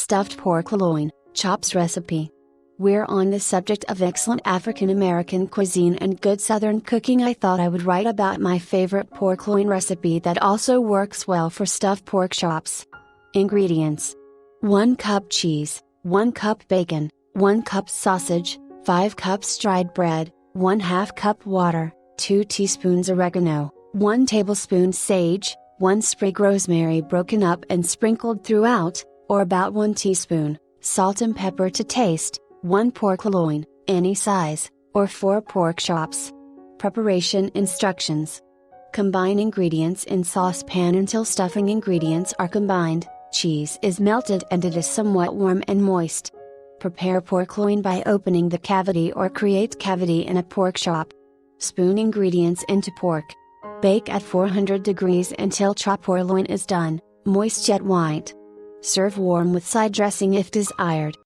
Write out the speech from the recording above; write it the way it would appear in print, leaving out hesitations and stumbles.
Stuffed Pork Loin, Chops recipe. We're on the subject of excellent African American cuisine and good Southern cooking. I thought I would write about my favorite pork loin recipe that also works well for stuffed pork chops. Ingredients: 1 cup cheese, 1 cup bacon, 1 cup sausage, 5 cups dried bread, 1/2 cup water, 2 teaspoons oregano, 1 tablespoon sage, 1 sprig rosemary broken up and sprinkled throughout, or about 1 teaspoon, salt and pepper to taste, 1 pork loin, any size, or 4 pork chops. Preparation instructions: combine ingredients in saucepan until stuffing ingredients are combined, cheese is melted and it is somewhat warm and moist. Prepare pork loin by opening the cavity or create cavity in a pork chop. Spoon ingredients into pork. Bake at 400 degrees until chop or loin is done, moist yet white. Serve warm with side dressing if desired.